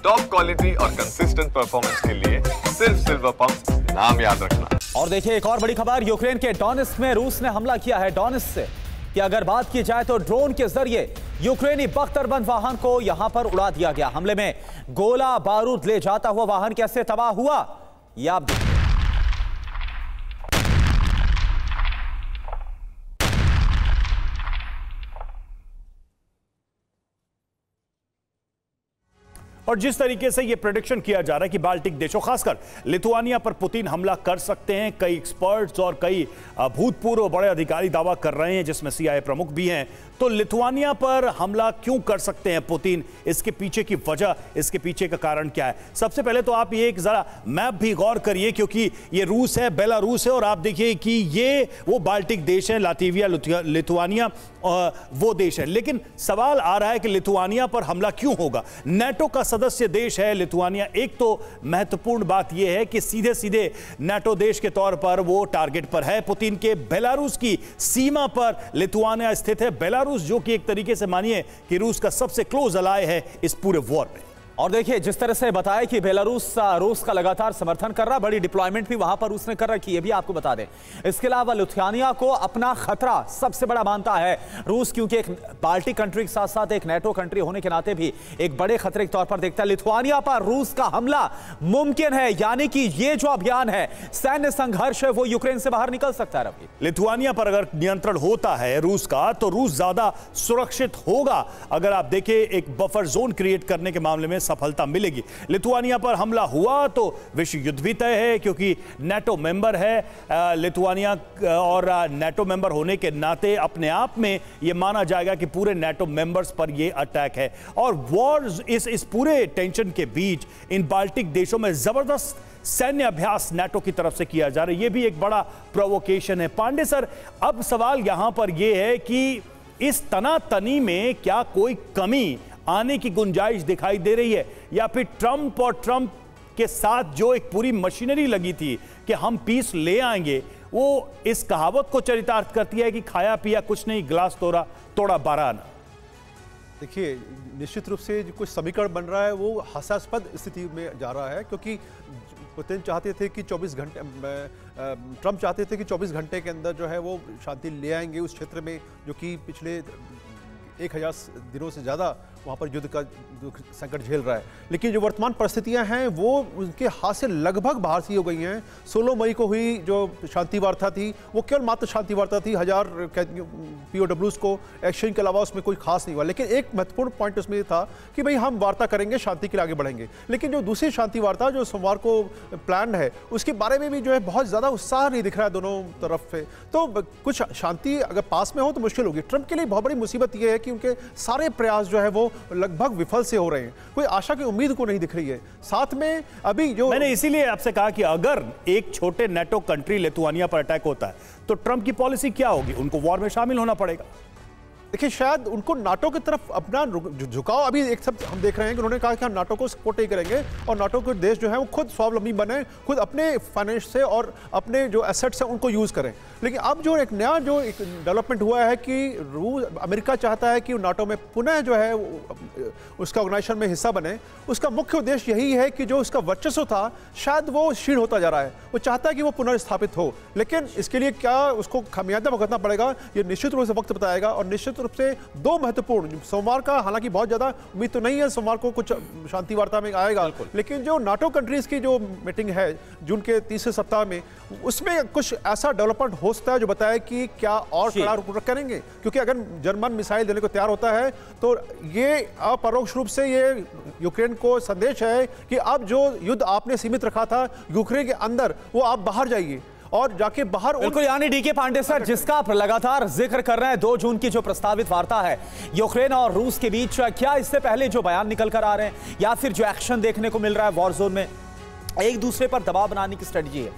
Top quality और consistent performance के लिए सिर्फ सिल्वर पंप नाम याद रखना। और देखिए एक और बड़ी खबर, यूक्रेन के डोनेत्स्क में रूस ने हमला किया है। डोनेत्स्क से कि अगर बात की जाए तो ड्रोन के जरिए यूक्रेनी बख्तरबंद वाहन को यहां पर उड़ा दिया गया। हमले में गोला बारूद ले जाता हुआ वाहन कैसे तबाह हुआ, यह आप और जिस तरीके से यह प्रेडिक्शन किया जा रहा है कि बाल्टिक देशों खासकर लिथुआनिया पर पुतिन हमला कर सकते हैं, कई एक्सपर्ट्स और कई भूतपूर्व बड़े अधिकारी दावा कर रहे हैं, जिसमें CIA प्रमुख भी हैं। तो लिथुआनिया पर हमला क्यों कर सकते हैं पुतिन, इसके पीछे की वजह, इसके पीछे का कारण क्या है? सबसे पहले तो आप ये एक जरा मैप भी गौर करिए, क्योंकि ये रूस है, बेलारूस है, और आप देखिए कि ये वो बाल्टिक देश है, लातविया, लिथुआनिया वो देश है। लेकिन सवाल आ रहा है कि लिथुआनिया पर हमला क्यों होगा? नाटो का सदस्य देश है लिथुआनिया। एक तो महत्वपूर्ण बात यह है कि सीधे सीधे नाटो देश के तौर पर वो टारगेट पर है पुतिन के। बेलारूस की सीमा पर लिथुआनिया स्थित है। बेलारूस जो कि एक तरीके से मानिए कि रूस का सबसे क्लोज अलाय है इस पूरे वॉर में। और देखिए जिस तरह से बताया कि बेलारूस रूस का लगातार समर्थन कर रहा, बड़ी डिप्लॉयमेंट भी वहां पर उसने कर रखी है, भी आपको बता दें। इसके अलावा लिथुआनिया को अपना खतरा सबसे बड़ा मानता है रूस, क्योंकि एक बाल्टिक कंट्री के साथ साथ एक नाटो कंट्री होने के नाते भी एक बड़े खतरे के तौर पर देखता है। लिथुआनिया पर रूस का हमला मुमकिन है, यानी कि ये जो अभियान है, सैन्य संघर्ष है, वो यूक्रेन से बाहर निकल सकता है। रवि, लिथुआनिया पर अगर नियंत्रण होता है रूस का, तो रूस ज्यादा सुरक्षित होगा। अगर आप देखें, एक बफर जोन क्रिएट करने के मामले में सफलता मिलेगी। लिथुआनिया पर हमला हुआ तो विश्व युद्ध भी तय है, क्योंकि नाटो मेंबर है लिथुआनिया, और नाटो मेंबर होने के नाते अपने आप में यह माना जाएगा कि पूरे नाटो मेंबर्स पर यह अटैक है। और वॉर, इस पूरे टेंशन के बीच इन बाल्टिक देशों में जबरदस्त सैन्य अभ्यास नाटो की तरफ से किया जा रहा है। यह भी एक बड़ा प्रोवोकेशन है। पांडे सर, अब सवाल यहां पर यह है कि इस तनातनी में क्या कोई कमी आने की गुंजाइश दिखाई दे रही है, या फिर ट्रंप और ट्रंप के साथ जो एक पूरी मशीनरी लगी थी कि हम पीस ले आएंगे, वो इस कहावत को चरितार्थ करती है कि खाया पिया कुछ नहीं, गिलास तोड़ा 12 आना। देखिए, निश्चित रूप से जो कुछ समीकरण बन रहा है वो हास्यास्पद स्थिति में जा रहा है, क्योंकि पुतिन चाहते थे कि 24 घंटे, ट्रंप चाहते थे कि 24 घंटे के अंदर जो है वो शांति ले आएंगे उस क्षेत्र में, जो कि पिछले 1000 दिनों से ज़्यादा वहाँ पर युद्ध का संकट झेल रहा है। लेकिन जो वर्तमान परिस्थितियाँ हैं वो उनके हाथ से लगभग बाहर सी हो गई हैं। 16 मई को हुई जो शांति वार्ता थी, वो केवल मात्र शांति वार्ता थी। 1000 POWs को एक्सचेंज के अलावा उसमें कोई खास नहीं हुआ। लेकिन एक महत्वपूर्ण पॉइंट उसमें था कि भाई हम वार्ता करेंगे, शांति के लिए आगे बढ़ेंगे। लेकिन जो दूसरी शांति वार्ता जो सोमवार को प्लान है, उसके बारे में भी जो है बहुत ज़्यादा उत्साह नहीं दिख रहा है दोनों तरफ से। तो कुछ शांति अगर पास में हो तो मुश्किल होगी। ट्रंप के लिए बहुत बड़ी मुसीबत यह है कि उनके सारे प्रयास जो है वो लगभग विफल से हो रहे हैं। कोई आशा की उम्मीद को नहीं दिख रही है। साथ में अभी जो मैंने इसीलिए आपसे कहा कि अगर एक छोटे नाटो कंट्री लिथुआनिया पर अटैक होता है तो ट्रंप की पॉलिसी क्या होगी? उनको वॉर में शामिल होना पड़ेगा। देखिए, शायद उनको नाटो की तरफ अपना झुकाव अभी एक सब हम देख रहे हैं कि उन्होंने कहा कि हम नाटो को सपोर्ट नहीं करेंगे और नाटो के देश जो है वो खुद स्वावलंबी बने, खुद अपने फाइनेंस से और अपने जो एसेट्स हैं उनको यूज़ करें। लेकिन अब जो एक नया जो एक डेवलपमेंट हुआ है कि अमेरिका चाहता है कि नाटो में पुनः जो है उसका ऑर्गेनाइजेशन में हिस्सा बने। उसका मुख्य उद्देश्य यही है कि जो उसका वर्चस्व था शायद वो क्षीण होता जा रहा है। वो चाहता है कि वो पुनर्स्थापित हो, लेकिन इसके लिए क्या उसको खामियाजा भुगतना पड़ेगा, ये निश्चित रूप से वक्त बताएगा। और निश्चित रूप से दो महत्वपूर्ण, सोमवार का हालांकि बहुत ज्यादा उम्मीद तो नहीं है सोमवार को कुछ शांति वार्ता में आएगा, लेकिन जो नाटो कंट्रीज की जो मीटिंग है जून के तीसरे सप्ताह में, उसमें कुछ ऐसा डेवलपमेंट हो सकता है जो बताए कि क्या और कड़ा रुख करेंगे। क्योंकि अगर जर्मन मिसाइल देने को तैयार होता है तो ये अपरोक्ष रूप से ये यूक्रेन को संदेश है कि अब जो युद्ध आपने सीमित रखा था यूक्रेन के अंदर, वो आप बाहर जाइए और जाके बाहर। बिल्कुल, यानी डीके पांडे सर, जिसका आप लगातार जिक्र कर रहे हैं, 2 जून की जो प्रस्तावित वार्ता है यूक्रेन और रूस के बीच, क्या इससे पहले जो बयान निकल कर आ रहे हैं या फिर जो एक्शन देखने को मिल रहा है वॉर जोन में, एक दूसरे पर दबाव बनाने की स्ट्रेटजी है,